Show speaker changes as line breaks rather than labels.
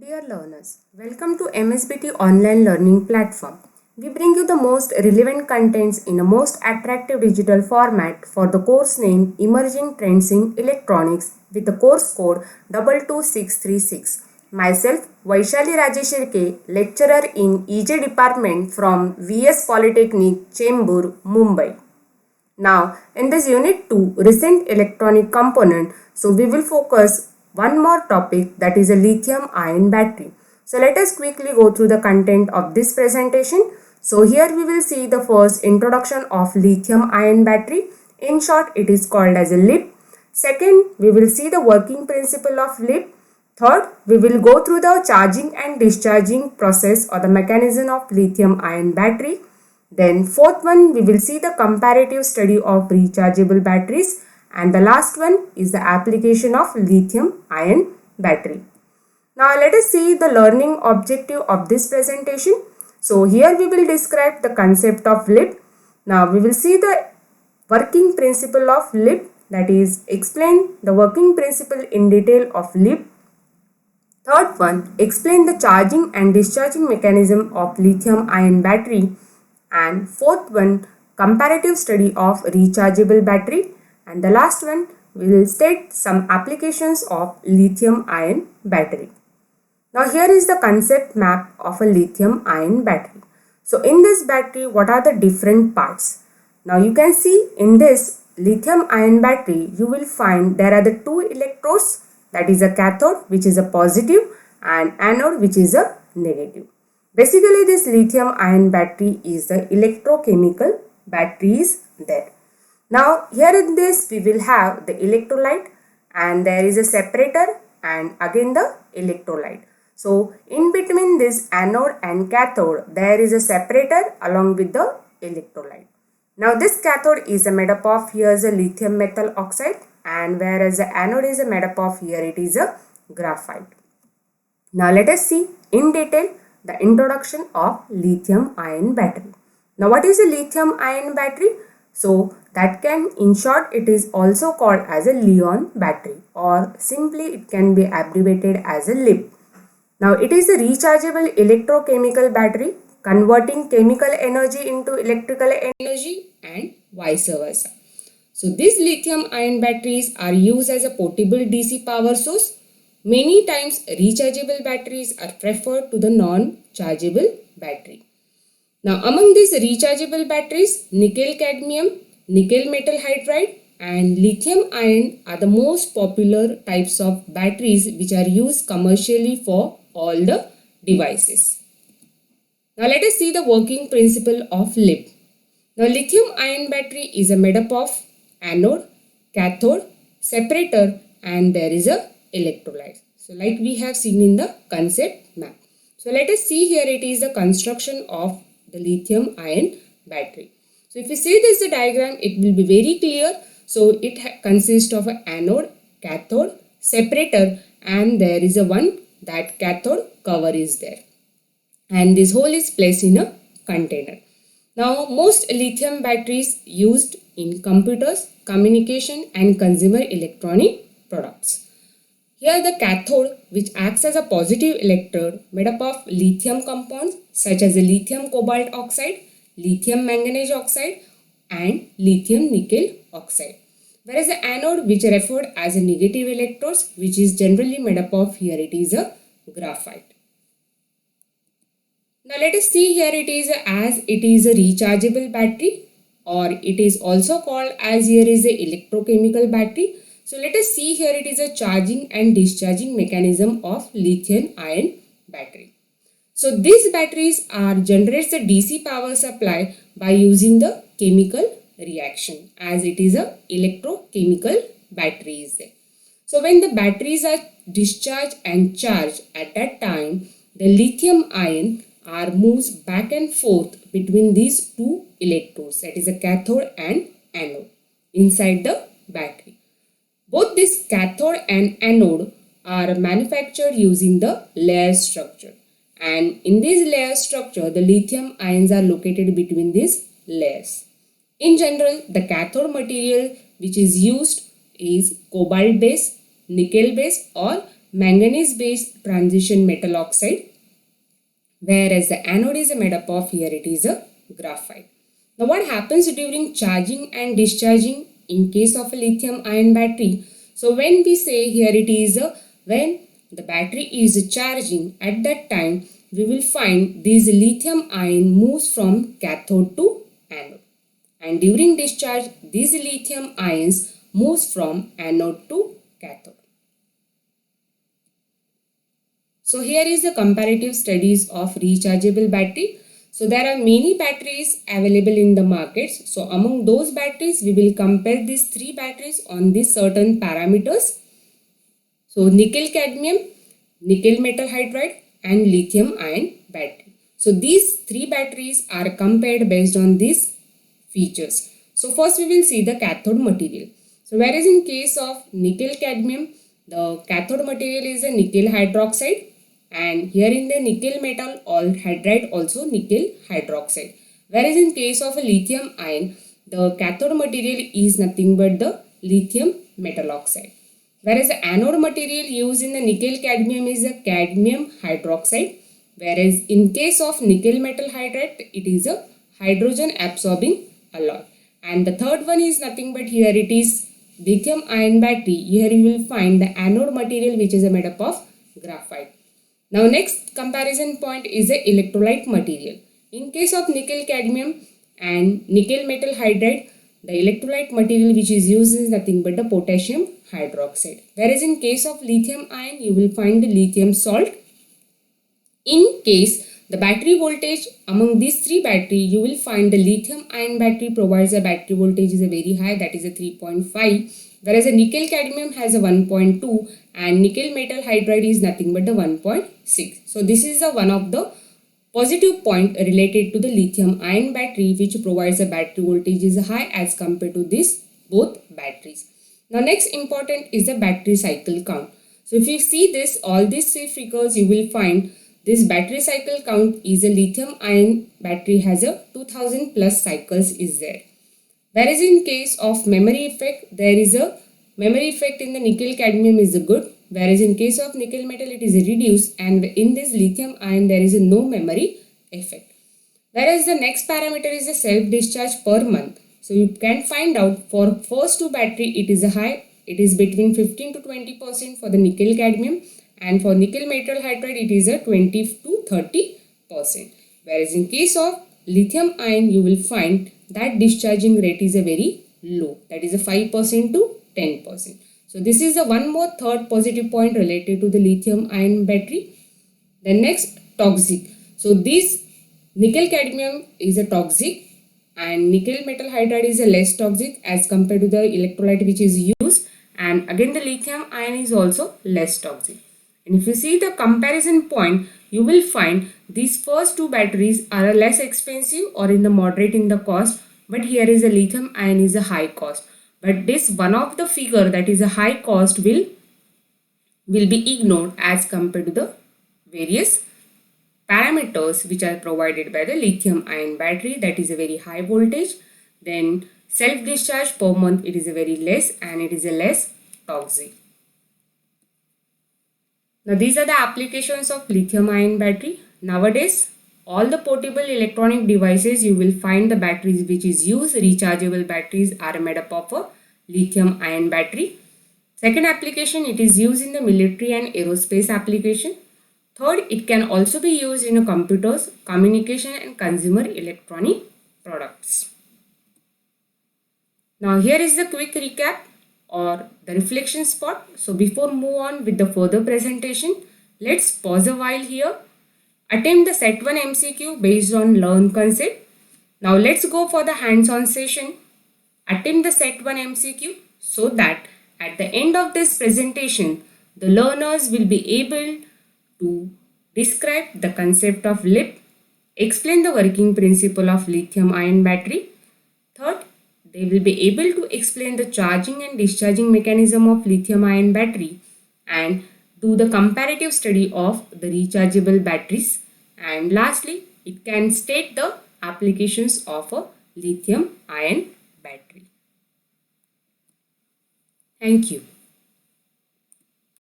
Dear learners, welcome to MSBT online learning platform. We bring you the most relevant contents in a most attractive digital format for the course name Emerging Trends in Electronics with the course code 22636. Myself, Vaishali Rajeshirke, lecturer in EJ department from VS Polytechnic, Chembur, Mumbai. Now, in this unit 2, recent electronic component, so we will focus one more topic, that is a lithium ion battery. So let us quickly go through the content of this presentation. So here we will see the first introduction of lithium ion battery. In short, it is called as a LIP. Second, we will see the working principle of LIP. Third, we will go through the charging and discharging process or the mechanism of lithium ion battery. Then fourth one, we will see the comparative study of rechargeable batteries, and the last one is the application of lithium ion battery. Now let us see the learning objective of this presentation. So here we will describe the concept of LIP. Now we will see the working principle of LIP, that is explain the working principle in detail of LIP. Third one, explain the charging and discharging mechanism of lithium ion battery. And fourth one, comparative study of rechargeable battery. And the last one, we will state some applications of lithium ion battery. Now here is the concept map of a lithium ion battery. So in this battery, what are the different parts? Now you can see in this lithium ion battery, you will find there are the two electrodes, that is a cathode which is a positive and anode which is a negative. Basically, this lithium ion battery is the electrochemical battery is there. Now, here in this we will have the electrolyte and there is a separator and again the electrolyte. So, in between this anode and cathode, there is a separator along with the electrolyte. Now, this cathode is made up of, here is a lithium metal oxide, and whereas the anode is made up of, here it is a graphite. Now, let us see in detail the introduction of lithium ion battery. Now what is a lithium ion battery? So that can, in short, it is also called as a Li-ion battery, or simply it can be abbreviated as a LIP. Now it is a rechargeable electrochemical battery converting chemical energy into electrical energy and vice versa. So these lithium ion batteries are used as a portable DC power source. Many times rechargeable batteries are preferred to the non-chargeable battery. Now among these rechargeable batteries, nickel cadmium, nickel metal hydride and lithium ion are the most popular types of batteries which are used commercially for all the devices. Now let us see the working principle of LIP. Now lithium ion battery is made up of anode, cathode, separator and there is a electrolyte. So like we have seen in the concept map. So let us see here, it is the construction of the lithium ion battery. So if you see this diagram, it will be very clear. So it consists of an anode, cathode, separator and there is a one that cathode cover is there. And this whole is placed in a container. Now most lithium batteries used in computers, communication and consumer electronic products. Here the cathode, which acts as a positive electrode made up of lithium compounds such as lithium cobalt oxide, lithium manganese oxide and lithium nickel oxide. Whereas the anode, which are referred as a negative electrodes, which is generally made up of, here it is a graphite. Now let us see here, it is as it is a rechargeable battery, or it is also called as here is a electrochemical battery. So let us see here, it is a charging and discharging mechanism of lithium ion battery. So these batteries are generates the DC power supply by using the chemical reaction, as it is a electrochemical battery is there. So when the batteries are discharged and charged, at that time the lithium ion are moves back and forth between these two electrodes, that is a cathode and anode inside the battery. Both this cathode and anode are manufactured using the layer structure, and in this layer structure the lithium ions are located between these layers. In general, the cathode material which is used is cobalt based, nickel based or manganese-based transition metal oxide, whereas the anode is made up of, here it is a graphite. Now what happens during charging and discharging in case of a lithium ion battery? So when we say here it is when the battery is charging, at that time we will find this lithium ion moves from cathode to anode, and during discharge these lithium ions moves from anode to cathode. So here is the comparative studies of rechargeable battery. So there are many batteries available in the markets. So among those batteries, we will compare these three batteries on these certain parameters. So nickel cadmium, nickel metal hydride and lithium ion battery. So these three batteries are compared based on these features. So first we will see the cathode material. So whereas in case of nickel cadmium, the cathode material is a nickel hydroxide, and here in the nickel metal hydride also nickel hydroxide. Whereas in case of a lithium ion, the cathode material is nothing but the lithium metal oxide. Whereas the anode material used in the nickel cadmium is a cadmium hydroxide. Whereas in case of nickel metal hydride, it is a hydrogen absorbing alloy. And the third one is nothing but, here it is lithium ion battery. Here you will find the anode material which is made up of graphite. Now next comparison point is the electrolyte material. In case of nickel cadmium and nickel metal hydride, the electrolyte material which is used is nothing but the potassium hydroxide. Whereas in case of lithium ion, you will find the lithium salt. In case the battery voltage among these three batteries, you will find the lithium ion battery provides a battery voltage is a very high, that is a 3.5. Whereas a nickel cadmium has a 1.2 and nickel metal hydride is nothing but the 1.6. So this is one of the positive point related to the lithium ion battery, which provides a battery voltage is high as compared to this both batteries. Now next important is the battery cycle count. So if you see this, all these three figures, you will find this battery cycle count is a lithium ion battery has a 2000 plus cycles is there. Whereas in case of memory effect, there is a memory effect in the nickel cadmium is good. Whereas in case of nickel metal, it is reduced, and in this lithium ion, there is no memory effect. Whereas the next parameter is the self-discharge per month. So you can find out for first two battery, it is a high. It is between 15 to 20% for the nickel cadmium, and for nickel metal hydride, it is a 20 to 30%. Whereas in case of lithium ion, you will find that discharging rate is a very low, that is a 5% to 10%. So this is the one more third positive point related to the lithium ion battery. The next, toxic. So this nickel cadmium is a toxic and nickel metal hydride is a less toxic as compared to the electrolyte which is used, and again the lithium ion is also less toxic. And if you see the comparison point, you will find these first two batteries are less expensive or in the moderate in the cost, but here is a lithium ion is a high cost. But this one of the figure that is a high cost will be ignored as compared to the various parameters which are provided by the lithium ion battery, that is a very high voltage. Then self discharge per month, it is a very less, and it is a less toxic. Now these are the applications of lithium ion battery. Nowadays all the portable electronic devices, you will find the batteries which is used, rechargeable batteries are made up of a lithium ion battery. Second application, it is used in the military and aerospace application. Third, it can also be used in computers, communication and consumer electronic products. Now here is the quick recap or the reflection spot. So before move on with the further presentation, let's pause a while here. Attempt the set 1 MCQ based on learn concept. Now let's go for the hands-on session. Attempt the set 1 MCQ so that at the end of this presentation, the learners will be able to describe the concept of LIP, explain the working principle of lithium ion battery. Third, they will be able to explain the charging and discharging mechanism of lithium ion battery and do the comparative study of the rechargeable batteries. And lastly, it can state the applications of a lithium ion battery. Thank you.